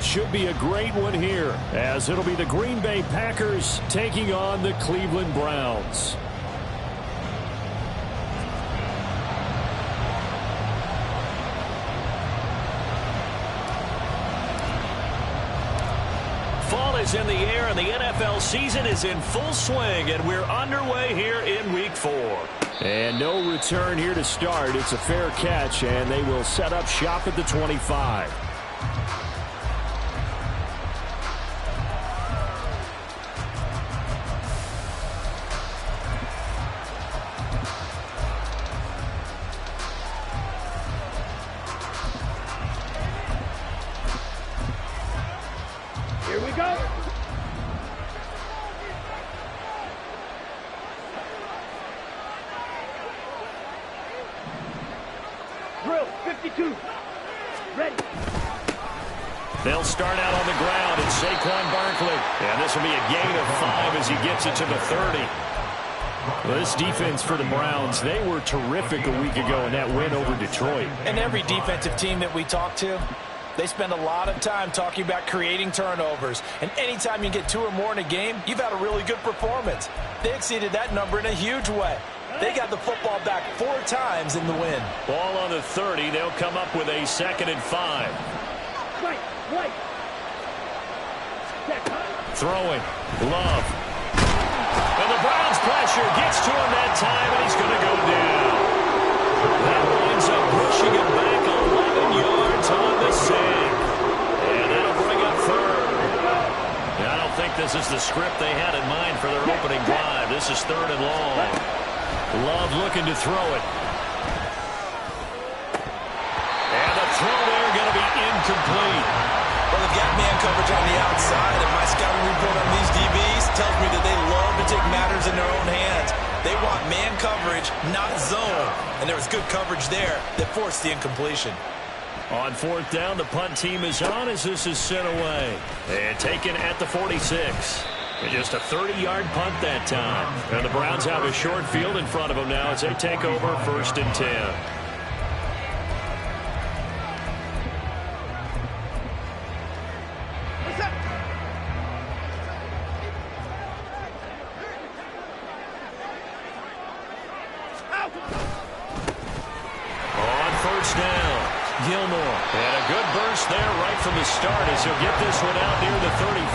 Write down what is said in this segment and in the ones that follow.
should be a great one here, as it'll be the Green Bay Packers taking on the Cleveland Browns. Fall is in the air, and the NFL season is in full swing, and we're underway here in Week 4. And no return here to start. It's a fair catch, and they will set up shop at the 25. Here we go. Drill 52. Ready. They'll start out on the ground, and Saquon Barkley. And this will be a gain of 5 as he gets it to the 30. Well, this defense for the Browns, they were terrific a week ago in that win over Detroit. And every defensive team that we talk to, they spend a lot of time talking about creating turnovers. And anytime you get 2 or more in a game, you've had a really good performance. They exceeded that number in a huge way. They got the football back 4 times in the win. Ball on the 30. They'll come up with a 2nd and 5. Right. Throwing. Love. And the Browns pressure gets to him that time, and he's going to go down. That winds up pushing him back 11 yards on the sink. And that'll bring up 3rd. I don't think this is the script they had in mind for their opening drive. This is 3rd and long. Love looking to throw it. And the throw there going to be incomplete. Well, they've got man coverage on the outside, and my scouting report on these DBs tells me that they love to take matters in their own hands. They want man coverage, not zone. And there was good coverage there that forced the incompletion. On 4th down, the punt team is on as this is sent away. And taken at the 46. And just a 30-yard punt that time. And the Browns have a short field in front of them now as they take over 1st and 10. Gilmore. And a good burst there right from the start as he'll get this one out near the 35.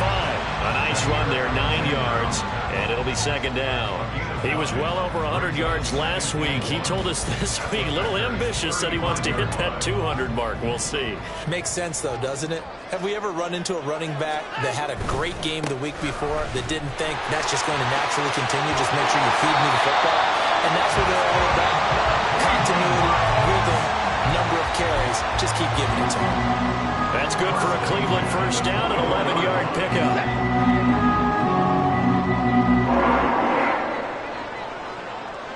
A nice run there, 9 yards, and it'll be 2nd down. He was well over 100 yards last week. He told us this week, a little ambitious, that he wants to hit that 200 mark. We'll see. Makes sense, though, doesn't it? Have we ever run into a running back that had a great game the week before that didn't think that's just going to naturally continue, just make sure you feed me the football? And that's what they're all about. Continuity, rhythm, number of carries, just keep giving it to him. That's good for a Cleveland 1st down, an 11-yard pickup.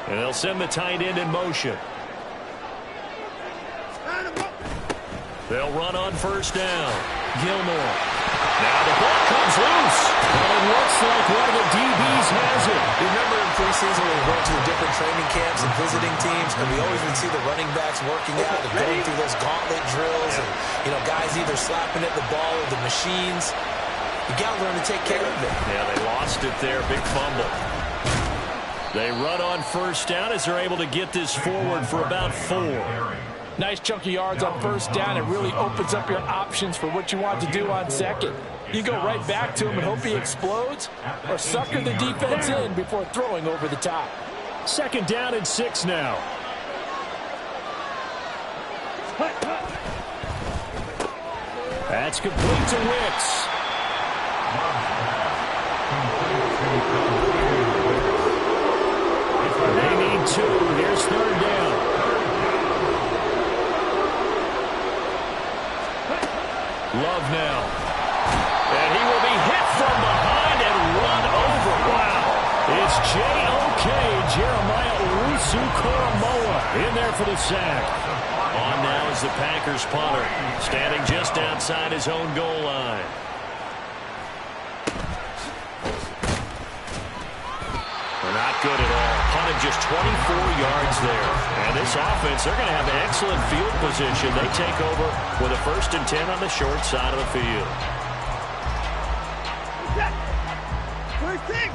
And they'll send the tight end in motion. They'll run on 1st down. Gilmore. Now the ball comes loose. And it looks like one of the DBs has it. Remember in preseason when we went to the different training camps and visiting teams, and we always would see the running backs working out and going through those gauntlet drills, and guys either slapping at the ball or the machines. You got to learn to take care of it. Yeah, they lost it there. Big fumble. They run on 1st down as they're able to get this forward for about 4. Nice chunk of yards on 1st down. It really opens up your options for what you want to do on 2nd. You go right back to him and hope he explodes, or sucker the defense in before throwing over the top. 2nd down and 6 now. That's complete to Wicks. They need 2. Here's 3rd down. Love now. And he will be hit from behind and run over. Wow. It's J.O.K. Jeremiah Owusu-Koramoah in there for the sack. On now is the Packers punter, standing just outside his own goal line. They're not good at all. run of just 24 yards there. And this offense, they're going to have excellent field position. They take over with a 1st and 10 on the short side of the field. First thing.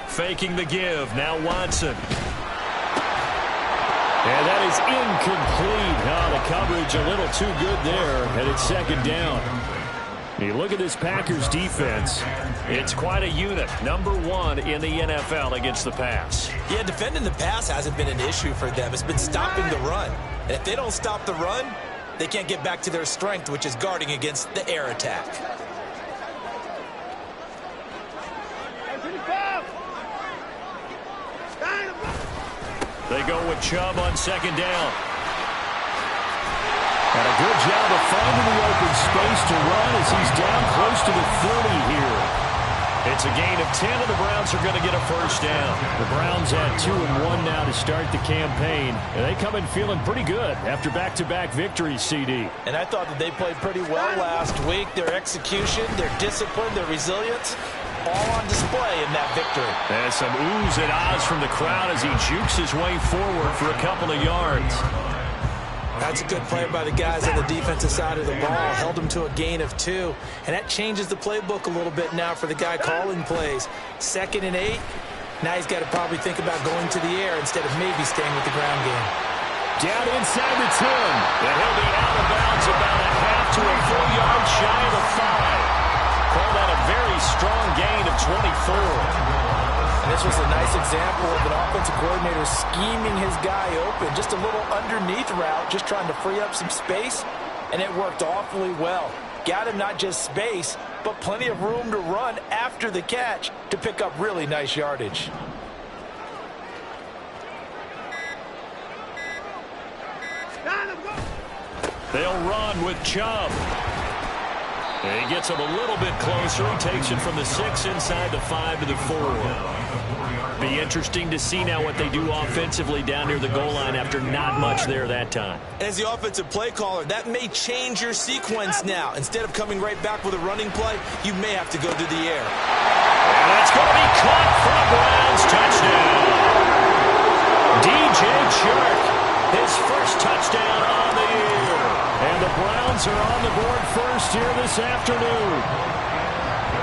Faking the give. Now Watson. And that is incomplete. Oh, the coverage a little too good there, and it's 2nd down. You look at this Packers defense. It's quite a unit. #1 in the NFL against the pass. Yeah, defending the pass hasn't been an issue for them. It's been stopping the run. And if they don't stop the run, they can't get back to their strength, which is guarding against the air attack. They go with Chubb on 2nd down. And a good job of finding the open space to run as he's down close to the 30 here. It's a gain of 10, and the Browns are going to get a 1st down. The Browns at 2-1 now to start the campaign. And they come in feeling pretty good after back-to-back victories, CD. And I thought that they played pretty well last week. Their execution, their discipline, their resilience, all on display in that victory. And some oohs and ahs from the crowd as he jukes his way forward for a couple of yards. That's a good play by the guys on the defensive side of the ball. Held him to a gain of 2. And that changes the playbook a little bit now for the guy calling plays. 2nd and 8. Now he's got to probably think about going to the air instead of maybe staying with the ground game. Down inside the 10. And he'll be out of bounds about a half to a full yard shy of the 5. Call that a very strong gain of 24. And this was a nice example of an offensive coordinator scheming his guy open. Just a little underneath route, just trying to free up some space, and it worked awfully well. Got him not just space, but plenty of room to run after the catch to pick up really nice yardage. They'll run with Chubb. And he gets him a little bit closer. He takes it from the 6 inside the 5 to the 4. Be interesting to see now what they do offensively down near the goal line after not much there that time. As the offensive play caller, that may change your sequence now. Instead of coming right back with a running play, you may have to go to the air. And that's going to be caught for a Browns touchdown. DJ Chark, his 1st touchdown on the year. And the Browns are on the board first here this afternoon.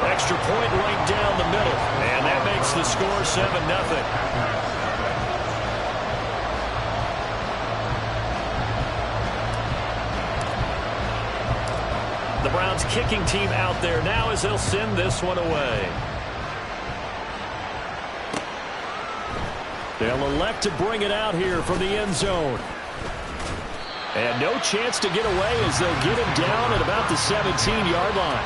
Extra point right down the middle. And that makes the score 7-0. The Browns kicking team out there now as they'll send this one away. They'll elect to bring it out here from the end zone. And no chance to get away as they'll get him down at about the 17-yard line.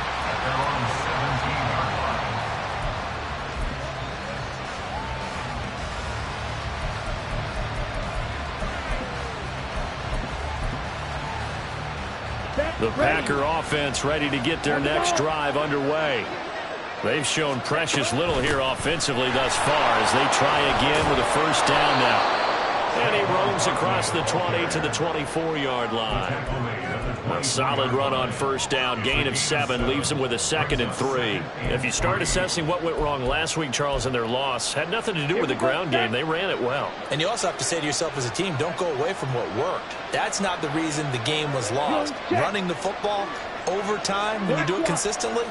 The Packer offense ready to get their next drive underway. They've shown precious little here offensively thus far as they try again with a 1st down now. And he roams across the 20 to the 24-yard line. A solid run on 1st down. Gain of 7 leaves them with a 2nd and 3. If you start assessing what went wrong last week, Charles, in their loss, had nothing to do with the ground game. They ran it well. And you also have to say to yourself as a team, don't go away from what worked. That's not the reason the game was lost. Running the football over time, when you do it consistently,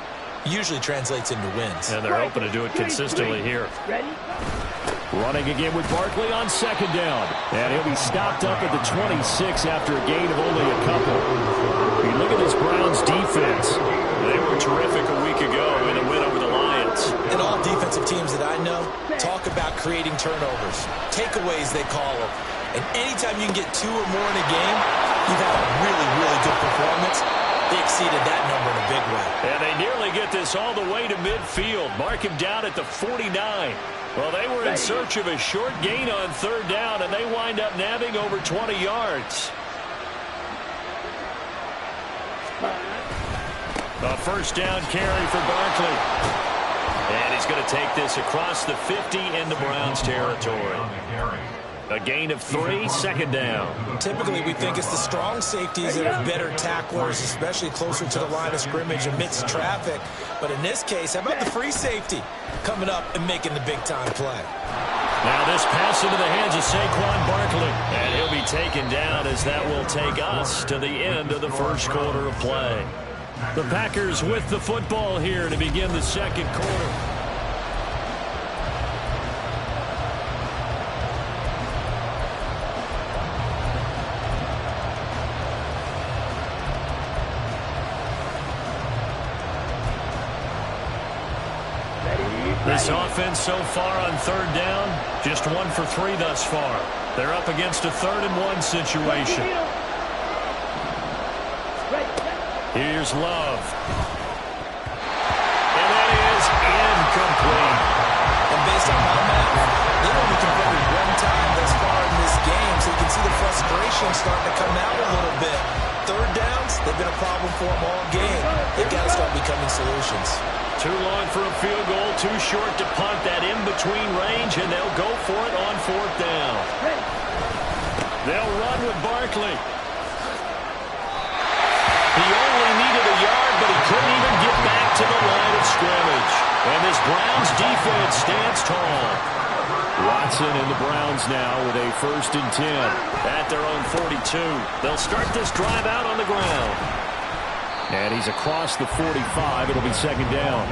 usually translates into wins. And they're hoping to do it consistently here. Running again with Barkley on 2nd down. And he'll be stopped up at the 26 after a gain of only a couple. You look at this Browns defense. They were terrific a week ago in a win over the Lions. And all defensive teams that I know talk about creating turnovers. Takeaways, they call them. And anytime you can get 2 or more in a game, you've had a really, really good performance. They exceeded that number in a big way. And they nearly get this all the way to midfield. Mark him down at the 49. Well, they were in search of a short gain on 3rd down, and they wind up nabbing over 20 yards. A 1st down carry for Barkley. And he's going to take this across the 50 into Browns territory. A gain of 3, second down. Typically, we think it's the strong safeties that are better tacklers, especially closer to the line of scrimmage amidst traffic. But in this case, how about the free safety coming up and making the big-time play? Now this pass into the hands of Saquon Barkley. And he'll be taken down as that will take us to the end of the first quarter of play. The Packers with the football here to begin the second quarter. This offense so far on third down, just 1 for 3 thus far. They're up against a 3rd-and-1 situation. Here's Love. And that is incomplete. And based on my math, they've only converted 1 time thus far in this game, so you can see the frustration starting to come out a little bit. Third downs, they've been a problem for them all game. They've got to start becoming solutions. Too long for a field goal, too short to punt. That in-between range, and they'll go for it on 4th down. They'll run with Barkley. He only needed a yard, but he couldn't even get back to the line of scrimmage. And this Browns defense stands tall. Watson and the Browns now with a 1st and 10 at their own 42. They'll start this drive out on the ground. And he's across the 45. It'll be 2nd down.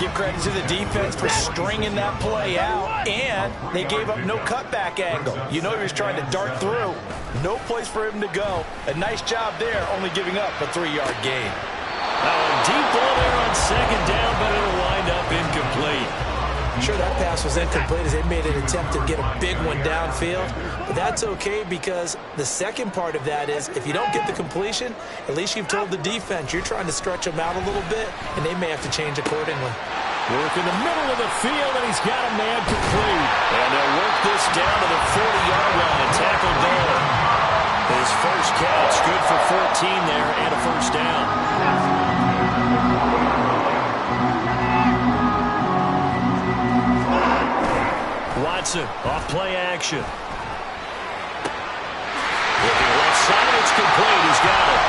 Give credit to the defense for stringing that play out, and they gave up no cutback angle. You know he was trying to dart through. No place for him to go. A nice job there, only giving up a 3-yard gain. Now a deep ball there on 2nd down, but it'll wind up incomplete. Sure, that pass was incomplete as they made an attempt to get a big one downfield. But that's okay because the second part of that is if you don't get the completion, at least you've told the defense you're trying to stretch them out a little bit, and they may have to change accordingly. Work in the middle of the field, and he's got a man complete. And they'll work this down to the 40-yard line. Tackle down. His first catch, good for 14 there, and a 1st down. Watson, off play action. Looking left side, it's complete. He's got it.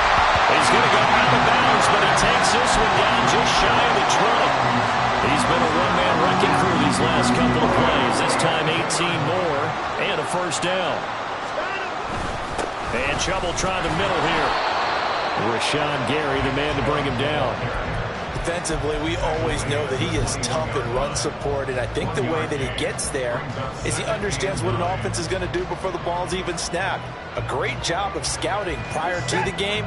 He's going to go out of bounds, but he takes this one down just shy of the 20. He's been a one-man wrecking crew these last couple of plays. This time 18 more and a 1st down. And trouble trying the middle here. Rashawn Gary, the man to bring him down. Defensively, we always know that he is tough in run support, and I think the way that he gets there is he understands what an offense is going to do before the ball's even snapped. A great job of scouting prior to the game,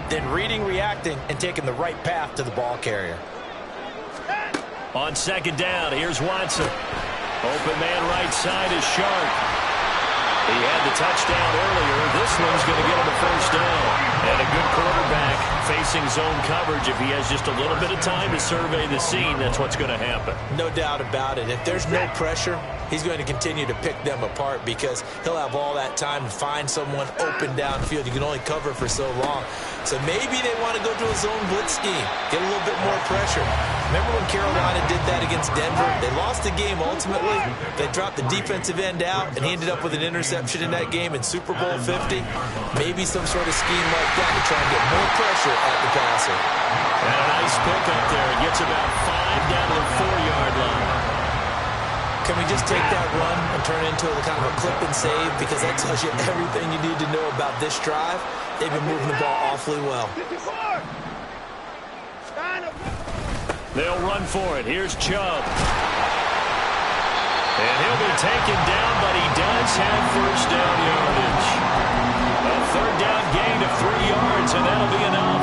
then reading, reacting, and taking the right path to the ball carrier. On 2nd down, here's Watson. Open man right side is Sharp. He had the touchdown earlier. This one's going to get him a 1st down. And a good quarterback facing zone coverage. If he has just a little bit of time to survey the scene, that's what's going to happen. No doubt about it. If there's no pressure, he's going to continue to pick them apart because he'll have all that time to find someone open downfield. You can only cover for so long. So maybe they want to go to a zone blitz scheme, get a little bit more pressure. Remember when Carolina did that against Denver? They lost the game ultimately. They dropped the defensive end out, and he ended up with an interception in that game in Super Bowl 50. Maybe some sort of scheme like that to try and get more pressure at the passer. And a nice pick up there. It gets about 5 down to the 4-yard line. Can we just take that run and turn it into a kind of a clip and save? Because that tells you everything you need to know about this drive. They've been moving the ball awfully well. They'll run for it. Here's Chubb. And he'll be taken down, but he does have 1st down yardage. A 3rd down gain of 3 yards, and that'll be enough.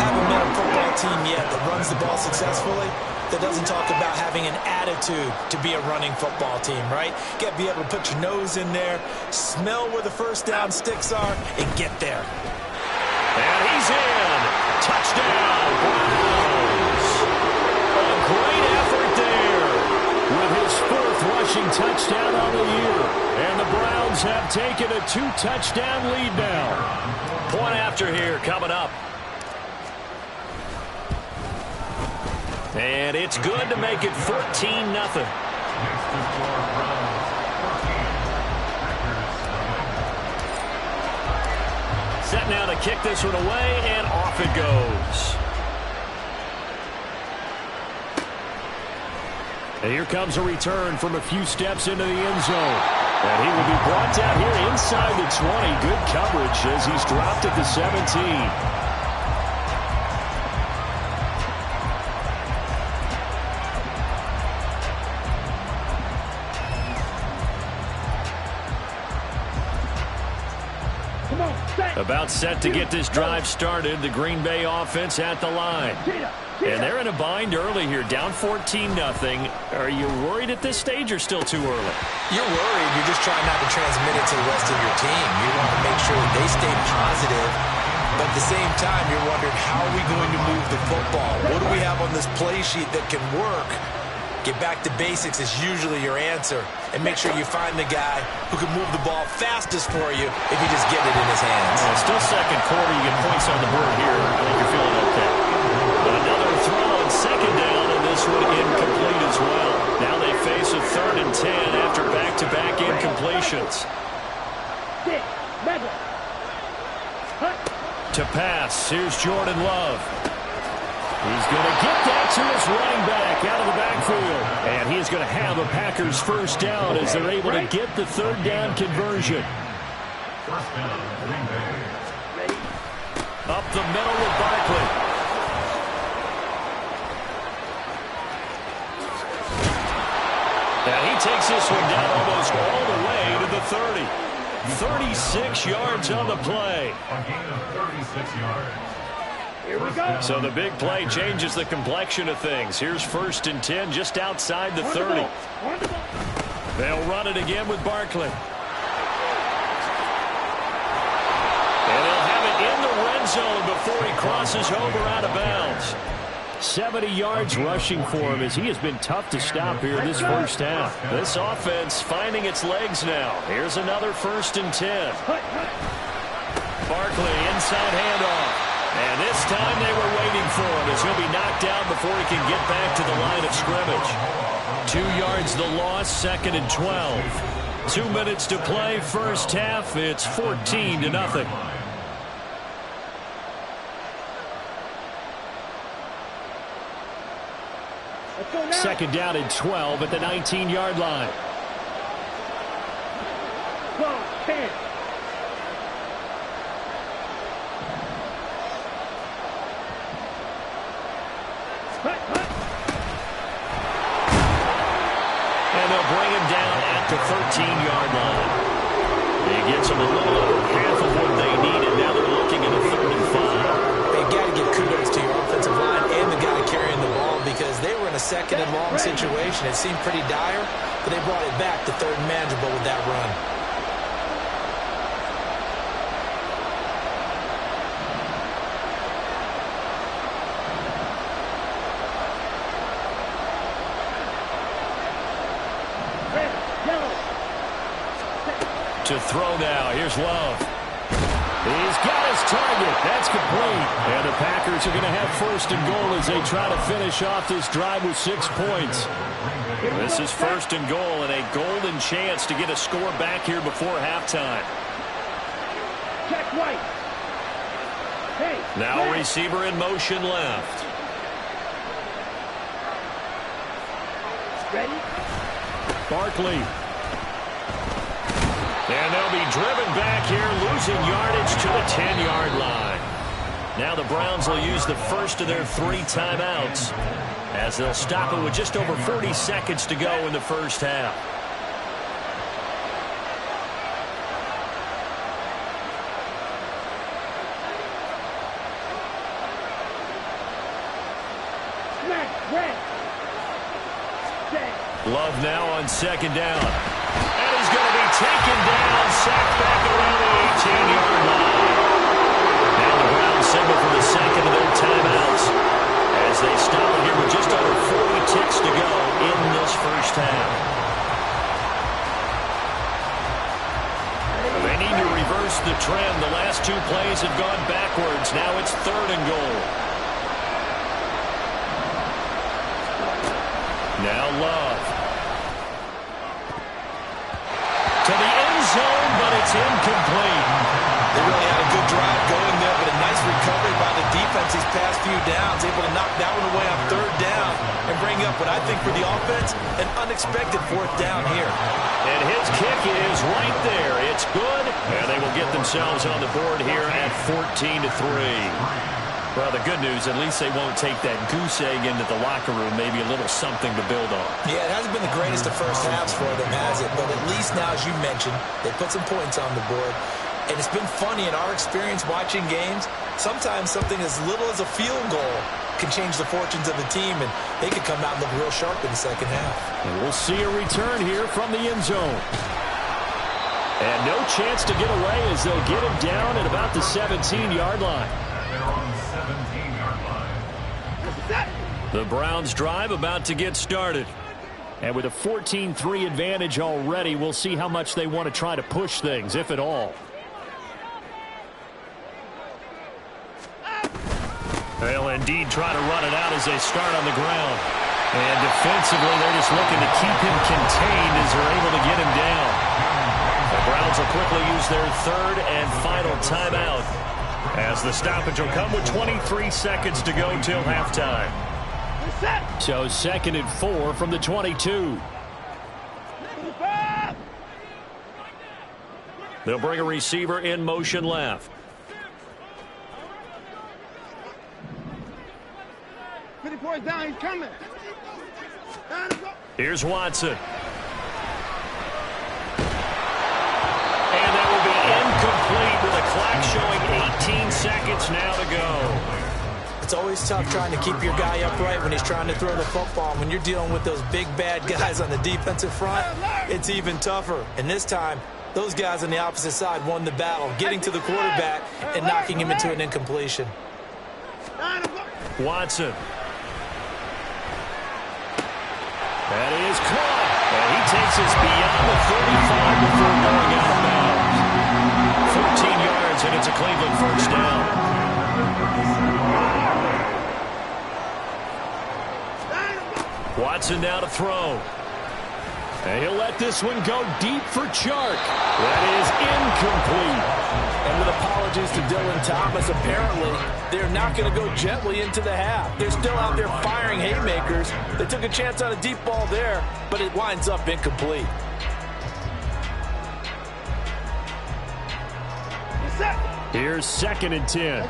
Haven't met a football team yet that runs the ball successfully that doesn't talk about having an attitude to be a running football team, right? You got to be able to put your nose in there, smell where the 1st down sticks are, and get there. And he's in. Touchdown, Browns. A great effort there with his 4th rushing touchdown on the year. And the Browns have taken a 2-touchdown lead now. Point after here coming up. And it's good to make it 14-0. Set now to kick this one away, and off it goes. And here comes a return from a few steps into the end zone. And he will be brought down here inside the 20. Good coverage as he's dropped at the 17. About set to get this drive started. The Green Bay offense at the line. And they're in a bind early here, down 14-0. Are you worried at this stage or still too early? You're worried. You're just trying not to transmit it to the rest of your team. You want to make sure that they stay positive. But at the same time, you're wondering, how are we going to move the football? What do we have on this play sheet that can work? Get back to basics is usually your answer. And make sure you find the guy who can move the ball fastest for you if you just get it in his hands. Still second quarter. You get points on the board here. I think you're feeling okay. But another throw on second down, and this one incomplete as well. Now they face a 3rd and 10 after back-to-back incompletions. To pass, here's Jordan Love. He's going to get that to his running back out of the backfield. And he is going to have a Packers first down as they're able to get the 3rd down conversion. Up the middle with Barkley. And he takes this one down almost all the way to the 30. 36 yards on the play. A gain of 36 yards. Here we go. So the big play changes the complexion of things. Here's 1st and 10 just outside the 30. They'll run it again with Barkley. And they'll have it in the red zone before he crosses over out of bounds. 70 yards rushing for him as he has been tough to stop here this first half. This offense finding its legs now. Here's another 1st and 10. Barkley inside handoff. And this time they were waiting for him as he'll be knocked out before he can get back to the line of scrimmage. 2 yards the loss, 2nd and 12. 2 minutes to play, first half. It's 14-0. Second down and 12 at the 19-yard line. 12, 10. And they'll bring him down at the 13-yard line. He gets them a little over half of what they needed. Now they're looking at a 3rd and 5. They've got to give kudos to your offensive line and the guy carrying the ball because they were in a 2nd and long situation. It seemed pretty dire, but they brought it back to 3rd and manageable with that run. To throw now. Here's Love. He's got his target. That's complete. And the Packers are going to have 1st and goal as they try to finish off this drive with 6 points. This is 1st and goal and a golden chance to get a score back here before halftime. Check right. Hey, now receiver in motion left. Ready? Barkley. And they'll be driven back here, losing yardage to the 10-yard line. Now the Browns will use the first of their 3 timeouts as they'll stop it with just over 40 seconds to go in the first half. Love now on 2nd down. And he's going to be taken down, sacked back around the 18-yard line. Now the Browns signal for the 2nd of their timeouts as they stop it here with just over 40 ticks to go in this first half. They need to reverse the trend. The last 2 plays have gone backwards. Now it's 3rd and goal. Now Love. To the end zone, but it's incomplete. They really had a good drive defense these past few downs, able to knock that one away on third down and bring up what I think for the offense, an unexpected fourth down here. And his kick is right there. It's good, and they will get themselves on the board here at 14-3. Well, the good news, at least they won't take that goose egg into the locker room, maybe a little something to build on. Yeah, it hasn't been the greatest of first halves for them, has it? But at least now, as you mentioned, they put some points on the board. And it's been funny in our experience watching games. Sometimes something as little as a field goal can change the fortunes of the team, and they could come out and look real sharp in the second half. And we'll see a return here from the end zone. And no chance to get away as they'll get him down at about the 17-yard line. They're on the 17-yard line. The Browns drive about to get started. And with a 14-3 advantage already, we'll see how much they want to try to push things, if at all. They'll indeed try to run it out as they start on the ground. And defensively, they're just looking to keep him contained as they're able to get him down. The Browns will quickly use their third and final timeout, as the stoppage will come with 23 seconds to go till halftime. So 2nd and 4 from the 22. They'll bring a receiver in motion left. Down, he's coming. Here's Watson. And that will be incomplete with a clock showing 18 seconds now to go. It's always tough trying to keep your guy upright when he's trying to throw the football. When you're dealing with those big, bad guys on the defensive front, it's even tougher. And this time, those guys on the opposite side won the battle, getting to the quarterback and knocking him into an incompletion. Watson. That is caught. And he takes us beyond the 35 before going out of bounds. 14 yards, and it's a Cleveland first down. Watson now to throw. And he'll let this one go deep for Chark. That is incomplete. And with apologies to Dylan Thomas, apparently they're not going to go gently into the half. They're still out there firing haymakers. They took a chance on a deep ball there, but it winds up incomplete. Here's 2nd and 10.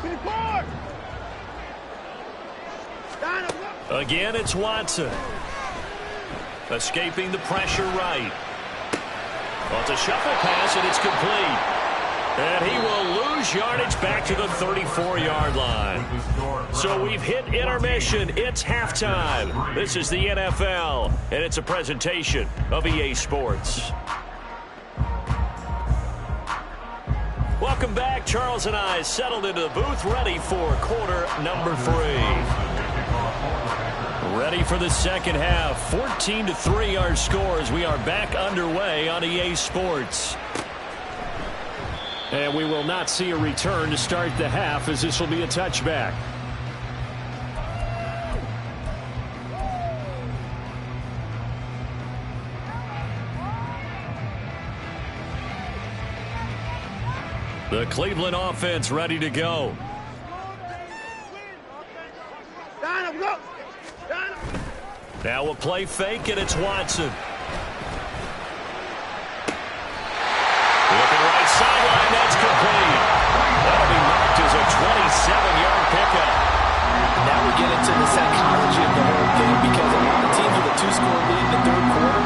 Again, it's Watson. Escaping the pressure right. Well, it's a shuffle pass, and it's complete. And he will lose yardage back to the 34-yard line. So we've hit intermission. It's halftime. This is the NFL, and it's a presentation of EA Sports. Welcome back. Charles and I settled into the booth, ready for quarter number 3. Ready for the second half. 14-3 our scores. We are back underway on EA Sports. And we will not see a return to start the half, as this will be a touchback. The Cleveland offense ready to go. Now a play fake, and it's Watson. Looking right sideline, that's complete. That'll be marked as a 27-yard pickup. Now we get into the psychology of the whole thing, because a lot of teams with a 2-score lead in the third quarter,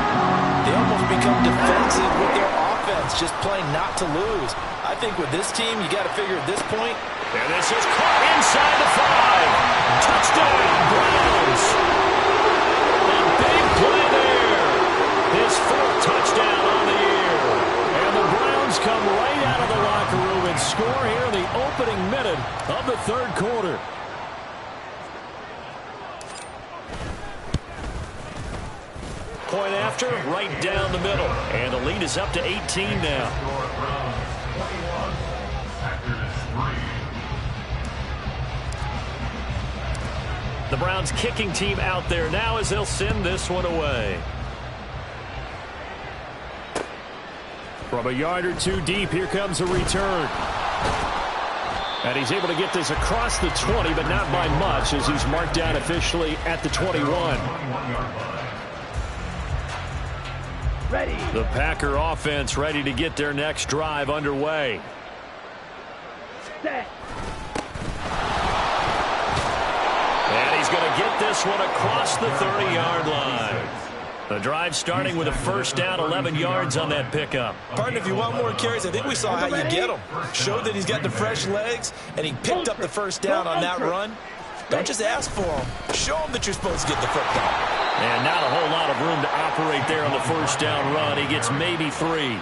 they almost become defensive with their offense, just playing not to lose. I think with this team, you got to figure at this point. And this is caught inside the 5. Touchdown, Browns. A big play there. His 4th touchdown on the year. And the Browns come right out of the locker room and score here in the opening minute of the third quarter. Point after, right down the middle. And the lead is up to 18 now. The Browns kicking team out there now as they'll send this one away. From a yard or two deep, here comes a return. And he's able to get this across the 20, but not by much, as he's marked down officially at the 21. Ready. The Packer offense ready to get their next drive underway. Set. And he's going to get this one across the 30-yard line. The drive starting with a first down, 11 yards on that pickup. Partner, if you want more carries, I think we saw how you get him. Showed that he's got the fresh legs, and he picked up the first down on that run. Don't just ask for him. Show him that you're supposed to get the football. And not a whole lot of room to operate there on the first down run. He gets maybe 3.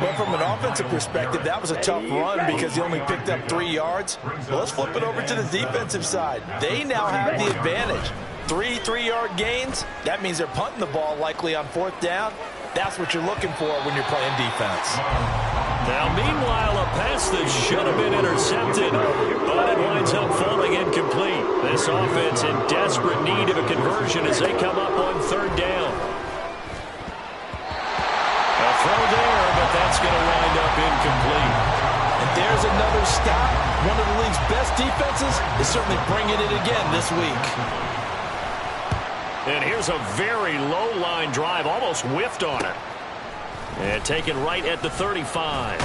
Well, from an offensive perspective, that was a tough run because he only picked up 3 yards. Well, let's flip it over to the defensive side. They now have the advantage. 3 3-yard gains, that means they're punting the ball likely on 4th down. That's what you're looking for when you're playing defense. Now, meanwhile, a pass that should have been intercepted, but it winds up falling incomplete. This offense in desperate need of a conversion as they come up on 3rd down. A throw there, but that's going to wind up incomplete. And there's another stop. One of the league's best defenses is certainly bringing it again this week. And here's a very low-line drive, almost whiffed on it. And taken right at the 35.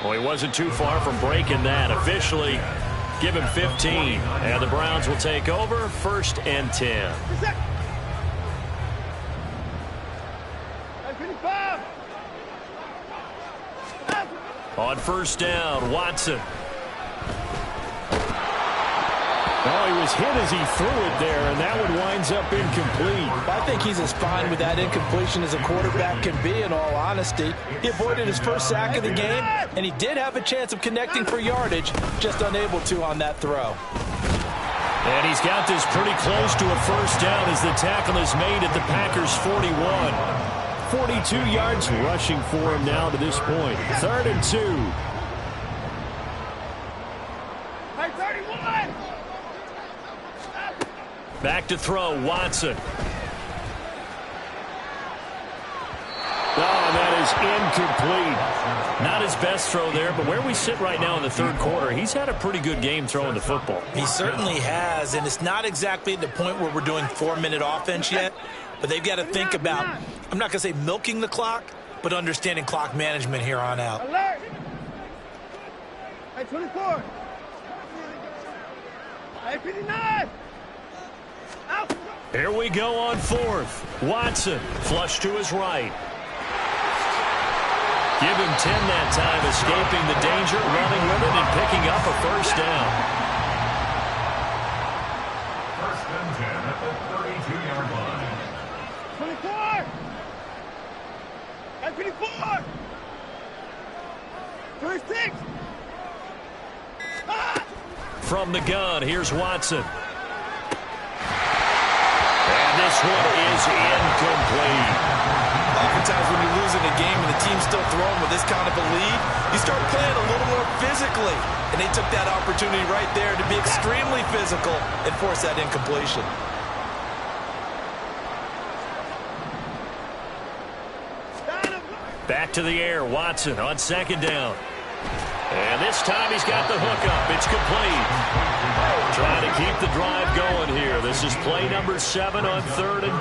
Well, he wasn't too far from breaking that. Officially, give him 15. And the Browns will take over, 1st and 10. On 1st down, Watson. Oh, he was hit as he threw it there, and that one winds up incomplete. I think he's as fine with that incompletion as a quarterback can be, in all honesty. He avoided his first sack of the game, and he did have a chance of connecting for yardage, just unable to on that throw. And he's got this pretty close to a first down as the tackle is made at the Packers' 41. 42 yards rushing for him now to this point. 3rd and 2. Hey, 31. Back to throw, Watson. Oh, that is incomplete. Not his best throw there, but where we sit right now in the 3rd quarter, he's had a pretty good game throwing the football. He certainly has, and it's not exactly at the point where we're doing 4-minute offense yet, but they've got to think about, I'm not going to say milking the clock, but understanding clock management here on out. Alert. Hey, 24. Hey, 59. Out. Here we go on 4th. Watson, flush to his right. Give him 10 that time, escaping the danger, running with it, and picking up a first down. 1st and 10 at the 32-yard line. 24. Hey, 54. 36. Ah. From the gun, here's Watson. And this one is incomplete. Oftentimes when you're losing a game and the team's still throwing with this kind of a lead, you start playing a little more physically. And they took that opportunity right there to be extremely physical and force that incompletion. Back to the air, Watson on 2nd down. And this time he's got the hook up. It's complete. Trying to keep the drive going here. This is play number 7 on 3rd and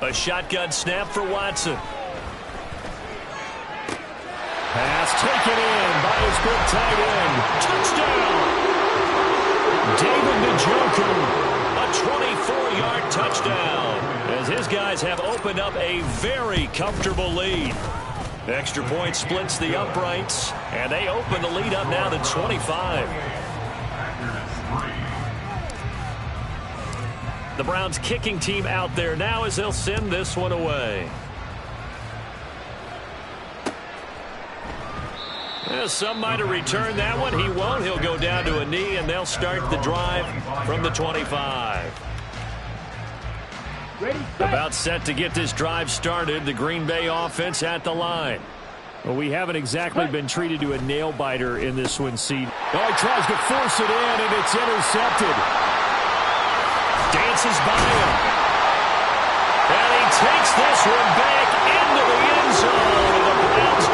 2. A shotgun snap for Watson. Pass taken in by his good tight end. Touchdown! David Njoku. A 24-yard touchdown. As his guys have opened up a very comfortable lead. Extra point splits the uprights, and they open the lead up now to 25. The Browns kicking team out there now as they'll send this one away. Some might have returned that one. He won't. He'll go down to a knee, and they'll start the drive from the 25. Ready, About set to get this drive started. The Green Bay offense at the line. Well, we haven't exactly been treated to a nail-biter in this one, Seed. Oh, he tries to force it in, and it's intercepted. Dances by him. And he takes this one back into the end zone. The Browns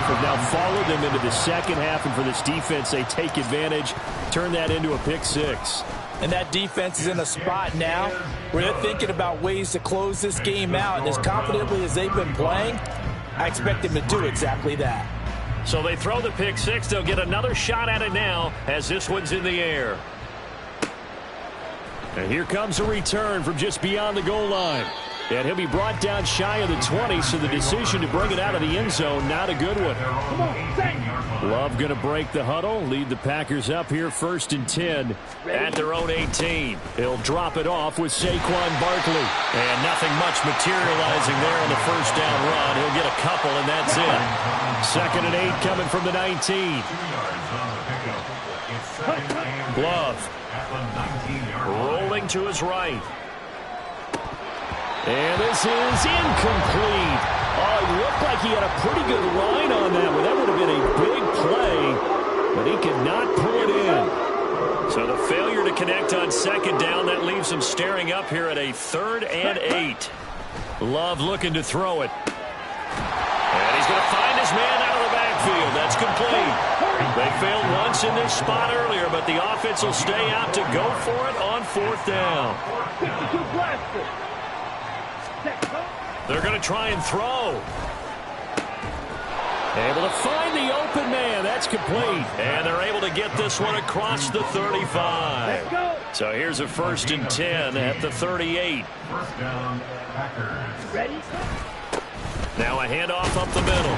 have now followed them into the second half, and for this defense, they take advantage, turn that into a pick six. And that defense is in a spot now where they're thinking about ways to close this game out. And as confidently as they've been playing, I expect them to do exactly that. So they throw the pick six. They'll get another shot at it now as this one's in the air. And here comes a return from just beyond the goal line. And he'll be brought down shy of the 20, so the decision to bring it out of the end zone, not a good one. Love going to break the huddle, lead the Packers up here 1st and 10 at their own 18. He'll drop it off with Saquon Barkley. And nothing much materializing there on the first down run. He'll get a couple, and that's it. 2nd and 8 coming from the 19. Love rolling to his right. And this is incomplete. Oh, it looked like he had a pretty good line on that one. That would have been a big play, but he could not pull it in. So the failure to connect on 2nd down, that leaves him staring up here at a 3rd and 8. Love looking to throw it. And he's going to find his man out of the backfield. That's complete. They failed once in this spot earlier, but the offense will stay out to go for it on 4th down. They're going to try and throw. Able to find the open man. That's complete. And they're able to get this one across the 35. So here's a 1st and 10 at the 38. First down, Packers. Ready? Now a handoff up the middle.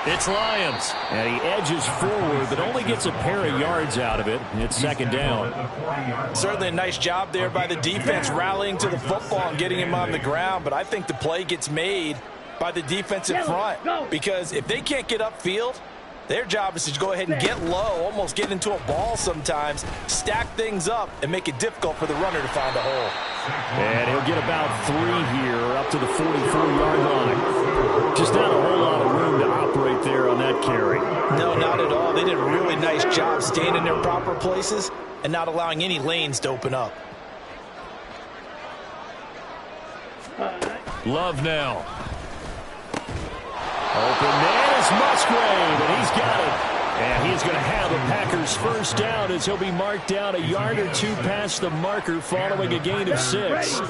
It's Lyons. And he edges forward, but only gets a pair of yards out of it. It's 2nd down. Certainly a nice job there by the defense rallying to the football and getting him on the ground, but I think the play gets made by the defensive front, because if they can't get upfield, their job is to go ahead and get low, almost get into a ball sometimes, stack things up, and make it difficult for the runner to find a hole. And he'll get about 3 here up to the 44-yard line. Just not a whole lot of room to operate there on that carry. No, not at all. They did a really nice job staying in their proper places and not allowing any lanes to open up. Love now. Open man is Musgrave, and he's got it. And he's going to have the Packers' first down as he'll be marked down a yard or two past the marker following a gain of 6.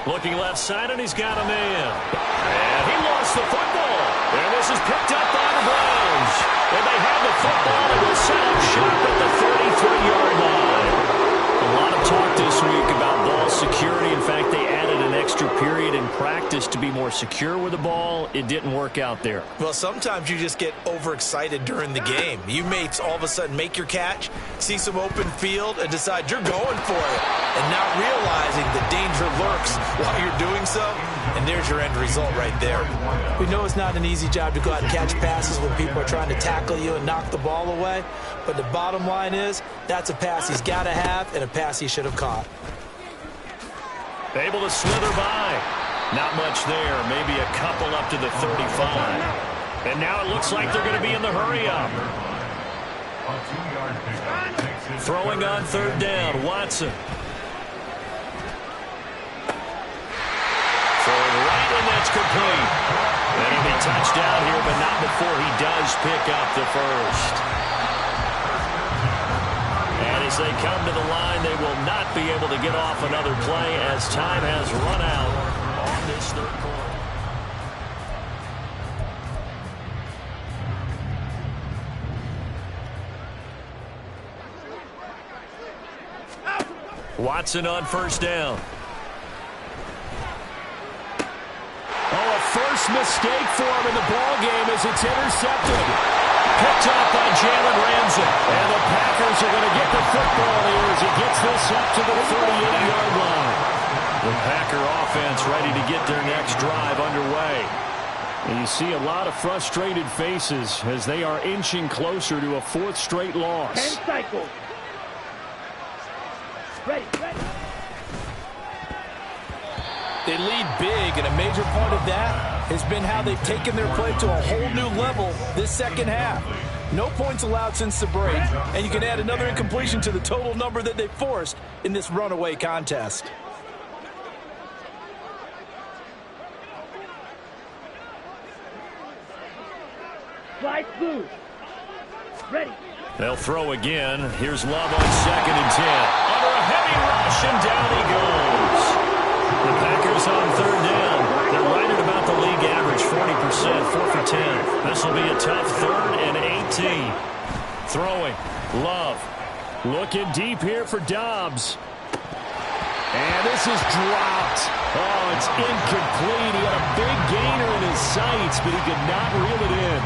Looking left side, and he's got a man. And he lost the football. And this is picked up by the Browns. And they have the football, and will set up shop at the 33-yard line. A lot of talk this week about ball security. In fact, they added an extra period in practice to be more secure with the ball. It didn't work out there. Well, sometimes you just get overexcited during the game. You may all of a sudden make your catch, see some open field, and decide you're going for it, and not realizing the danger lurks while you're doing so, and there's your end result right there. We know it's not an easy job to go out and catch passes when people are trying to tackle you and knock the ball away, but the bottom line is that's a pass he's got to have and a pass he should have caught. Able to slither by. Not much there. Maybe a couple up to the 35. And now it looks like they're going to be in the hurry-up. Throwing on 3rd down. Watson. Throwing right, and that's complete. And he'll be touched down here, but not before he does pick up the first. And as they come to the line, they will not be able to get off another play as time has run out on this 3rd quarter. Watson on 1st down. Oh, a first mistake for him in the ball game as it's intercepted. Picked up by Jalen Ramsey. And the Packers are going to get the football here as he gets this up to the 38-yard line. The Packer offense ready to get their next drive underway. And you see a lot of frustrated faces as they are inching closer to a 4th straight loss. 10 cycles. Ready. They lead big, and a major part of that has been how they've taken their play to a whole new level this second half. No points allowed since the break, and you can add another incompletion to the total number that they forced in this runaway contest. Slide blue. Ready. They'll throw again. Here's Love on 2nd and 10. Under a heavy rush, and down he goes. The Packers on 3rd down. They're right at about the league average, 40%, 4 for 10. This will be a tough 3rd and 18. Throwing. Love. Looking deep here for Dobbs. And this is dropped. Oh, it's incomplete. He had a big gainer in his sights, but he could not reel it in.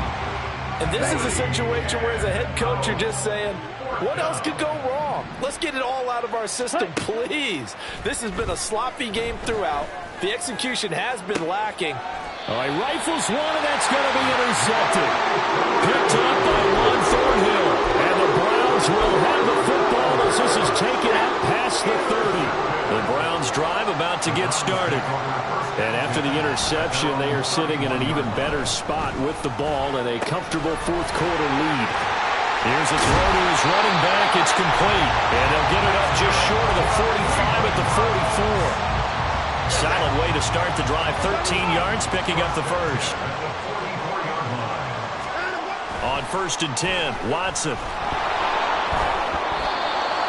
And this is a situation where as a head coach you're just saying, what else could go wrong? Let's get it all out of our system, please. This has been a sloppy game throughout. The execution has been lacking. Oh, he rifles one, and that's going to be intercepted. Picked up by Juan Thornhill. And the Browns will have the football as this is taken out past the 30. The Browns drive about to get started. And after the interception, they are sitting in an even better spot with the ball and a comfortable 4th quarter lead. Here's a throw to his running back. It's complete. And they'll get it up just short of the 45 at the 44. Solid way to start the drive. 13 yards, picking up the first. On 1st and 10, Watson.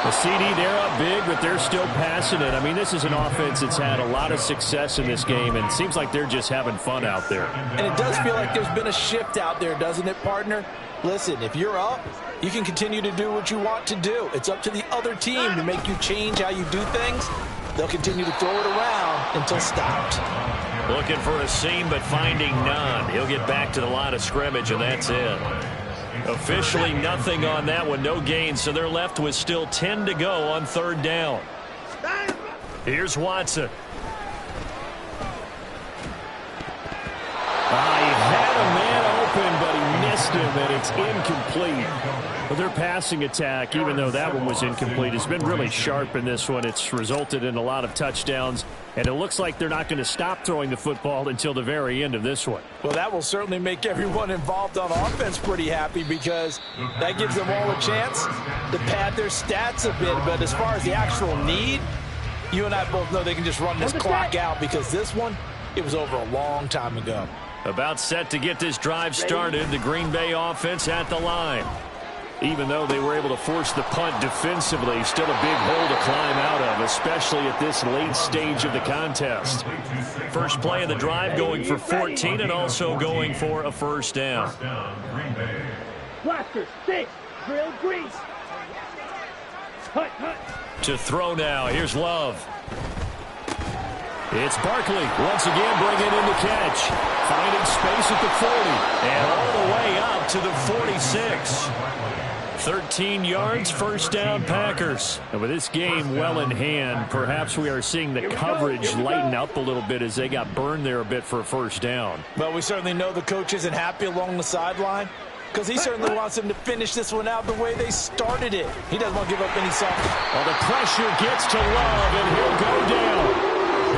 The CD, they're up big, but they're still passing it. I mean, this is an offense that's had a lot of success in this game, and it seems like they're just having fun out there. And it does feel like there's been a shift out there, doesn't it, partner? Listen, if you're up, you can continue to do what you want to do. It's up to the other team to make you change how you do things. They'll continue to throw it around until stopped. Looking for a seam, but finding none. He'll get back to the line of scrimmage, and that's it. Officially nothing on that one, no gain, so they're left with still 10 to go on 3rd down. Here's Watson. He had a man open, but he missed him, and it's incomplete. Well, their passing attack, even though that one was incomplete, has been really sharp in this one. It's resulted in a lot of touchdowns, and it looks like they're not going to stop throwing the football until the very end of this one. Well, that will certainly make everyone involved on offense pretty happy because that gives them all a chance to pad their stats a bit. But as far as the actual need, you and I both know they can just run this clock out because this one, it was over a long time ago. About set to get this drive started, the Green Bay offense at the line. Even though they were able to force the punt defensively, still a big hole to climb out of, especially at this late stage of the contest. First play of the drive going for 14 and also going for a 1st down. Blaster, stick, drill, grease. Hut, hut. To throw now, here's Love. It's Barkley once again bringing in the catch. Finding space at the 40 and all the way up to the 46. 13 yards, 1st down Packers. And with this game well in hand, perhaps we are seeing the coverage lighten up a little bit as they got burned there a bit for a 1st down. Well, we certainly know the coach isn't happy along the sideline because he certainly wants them to finish this one out the way they started it. He doesn't want to give up any something. Well, the pressure gets to Love, and he'll go down.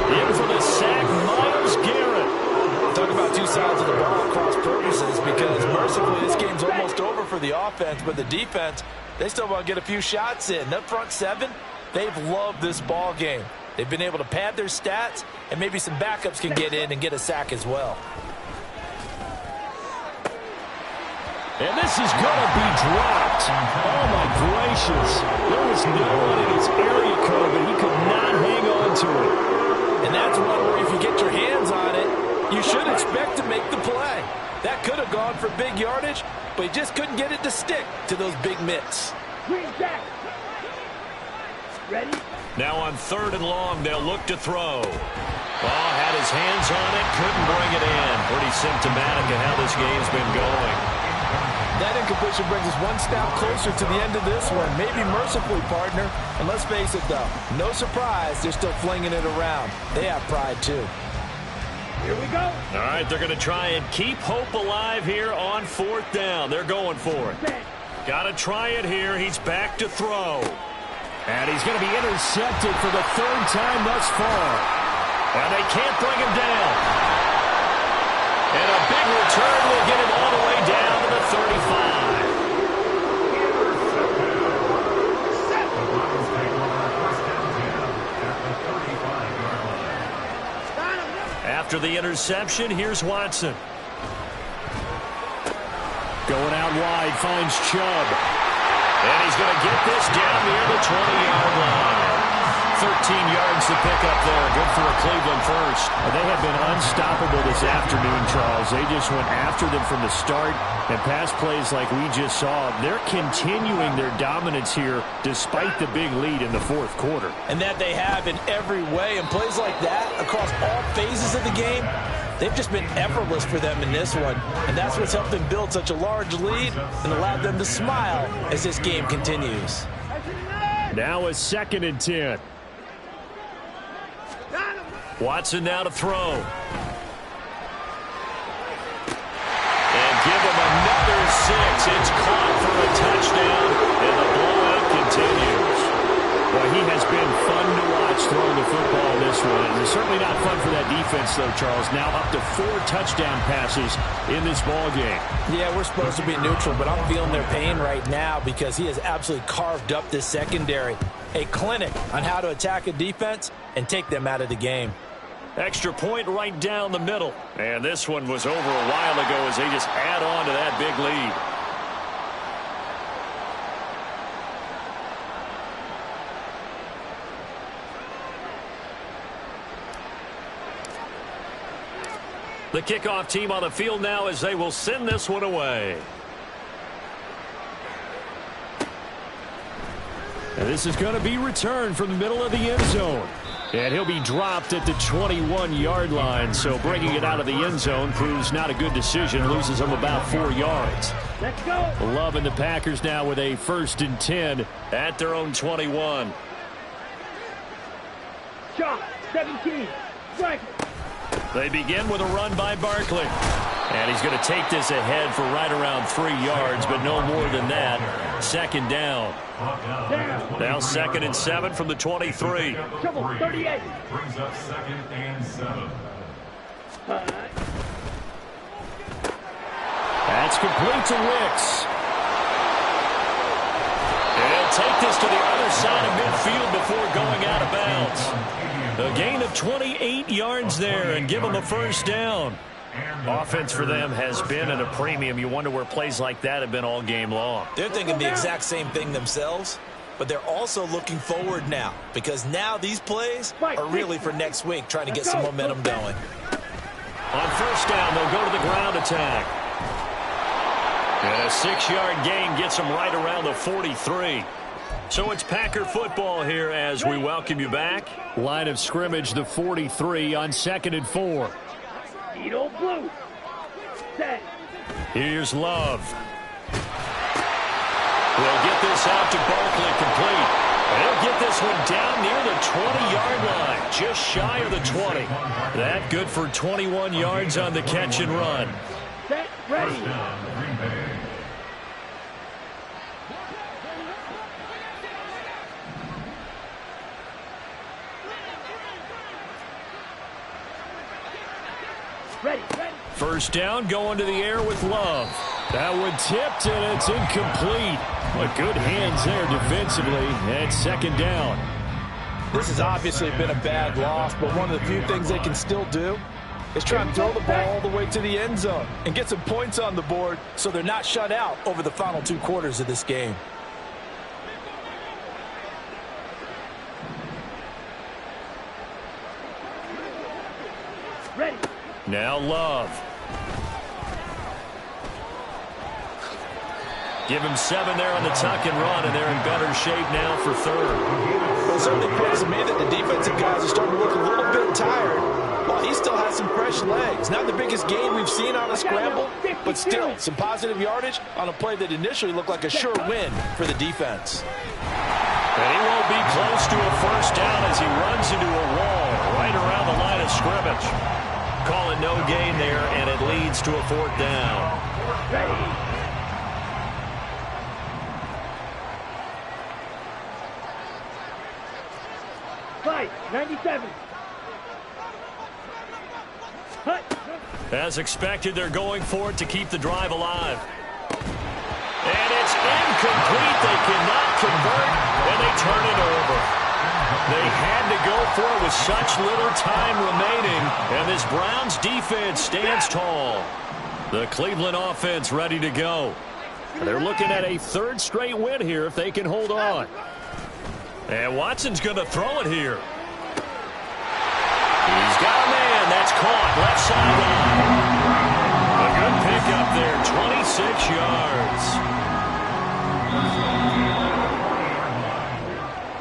In for the sack, Myles Garrett. Talk about two sides of the ball cross purposes because mercifully this game's almost over for the offense, but the defense, they still want to get a few shots in. That front 7, they've loved this ball game. They've been able to pad their stats, and maybe some backups can get in and get a sack as well. And this is going to be dropped. Oh, my gracious. There was no one in his area code, but he could not hang on to it. And that's one where if you get your hands on it, you should expect to make the play. That could have gone for big yardage, but he just couldn't get it to stick to those big mitts. Green jack. Ready? Now on 3rd and long, they'll look to throw. Oh, had his hands on it, couldn't bring it in. Pretty symptomatic of how this game's been going. That incompletion brings us one step closer to the end of this one. Maybe mercifully, partner. And let's face it, though, no surprise, they're still flinging it around. They have pride, too. Here we go. All right, they're going to try and keep hope alive here on 4th down. They're going for it. Got to try it here. He's back to throw. And he's going to be intercepted for the 3rd time thus far. And they can't bring him down. And a big return will get him all the way down to the 35. After the interception, here's Watson. Going out wide, finds Chubb. And he's going to get this down near the 20-yard line. 13 yards to pick up there. Good for a Cleveland first. They have been unstoppable this afternoon, Charles. They just went after them from the start. And pass plays like we just saw, they're continuing their dominance here despite the big lead in the fourth quarter. And that they have in every way. And plays like that across all phases of the game, they've just been effortless for them in this one. And that's what's helped them build such a large lead and allowed them to smile as this game continues. Now a 2nd and 10. Watson now to throw. And give him another 6. It's caught for a touchdown, and the blowout continues. Well, he has been fun to watch throwing the football in this one. And it's certainly not fun for that defense, though, Charles. Now up to 4 touchdown passes in this ball game. Yeah, we're supposed to be neutral, but I'm feeling their pain right now because he has absolutely carved up this secondary. A clinic on how to attack a defense and take them out of the game. Extra point right down the middle. And this one was over a while ago as they just add on to that big lead. The kickoff team on the field now as they will send this one away. And this is going to be returned from the middle of the end zone. And he'll be dropped at the 21-yard line. So bringing it out of the end zone proves not a good decision. Loses him about 4 yards. Let's go. Love and the Packers now with a 1st and 10 at their own 21. Shot. 17. Strike. They begin with a run by Barkley. And he's going to take this ahead for right around 3 yards, but no more than that. 2nd down. Now 2nd and 7 from the 23. Trouble. 38. Brings up 2nd and 7. That's complete to Wicks. And he'll take this to the other side of midfield before going out of bounds. A gain of 28 yards there and give them a 1st down. Offense for them has been at a premium. You wonder where plays like that have been all game long. They're thinking the exact same thing themselves, but they're also looking forward now because now these plays are really for next week, trying to get some momentum going. On 1st down, they'll go to the ground attack. And a 6-yard gain gets them right around the 43. So it's Packer football here as we welcome you back. Line of scrimmage, the 43 on 2nd and 4. Edo blue. Set. Here's Love. They'll get this out to Barkley complete. And he'll get this one down near the 20-yard line, just shy of the 20. That good for 21 yards on the catch and run. Set. Ready. Ready. 1st down, going to the air with Love. That one tipped, and it's incomplete. But good hands there defensively, and 2nd down. This has obviously been a bad loss, but one of the few things they can still do is try and throw the ball all the way to the end zone and get some points on the board so they're not shut out over the final 2 quarters of this game. Ready. Now Love. Give him 7 there on the tuck and run, and they're in better shape now for 3rd. Well, it certainly appears to me that the defensive guys are starting to look a little bit tired, while he still has some fresh legs. Not the biggest gain we've seen on a scramble, but still some positive yardage on a play that initially looked like a sure win for the defense. And he won't be close to a 1st down as he runs into a wall right around the line of scrimmage. Call it no gain there, and it leads to a 4th down. Ready. Fight. 97. Hut. As expected, they're going for it to keep the drive alive. And it's incomplete. They cannot convert, and they turn it over. They had to go for it with such little time remaining, and this Browns defense stands tall. The Cleveland offense ready to go. They're looking at a third straight win here if they can hold on. And Watson's going to throw it here. He's got a man. That's caught. Left sideline. A good pickup there. 26 yards.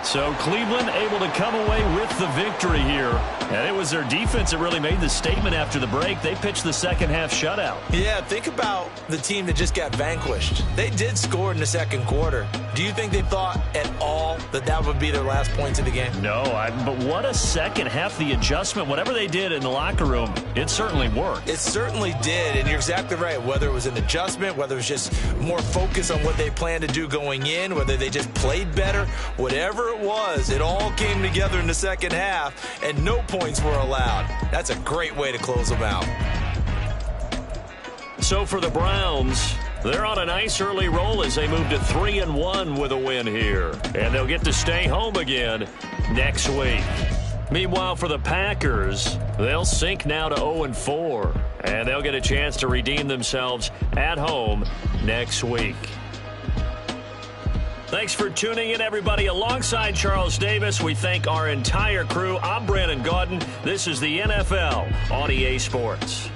So Cleveland able to come away with the victory here. And it was their defense that really made the statement after the break. They pitched the second half shutout. Yeah, think about the team that just got vanquished. They did score in the second quarter. Do you think they thought at all that that would be their last points of the game? No, but what a second half. The adjustment, whatever they did in the locker room, it certainly worked. It certainly did, and you're exactly right. Whether it was an adjustment, whether it was just more focus on what they planned to do going in, whether they just played better, whatever it was, it all came together in the second half, and no points were allowed. That's a great way to close them out. So for the Browns, they're on a nice early roll as they move to 3-1 with a win here. And they'll get to stay home again next week. Meanwhile, for the Packers, they'll sink now to 0-4. And they'll get a chance to redeem themselves at home next week. Thanks for tuning in, everybody. Alongside Charles Davis, we thank our entire crew. I'm Brandon Gaudin. This is the NFL on EA Sports.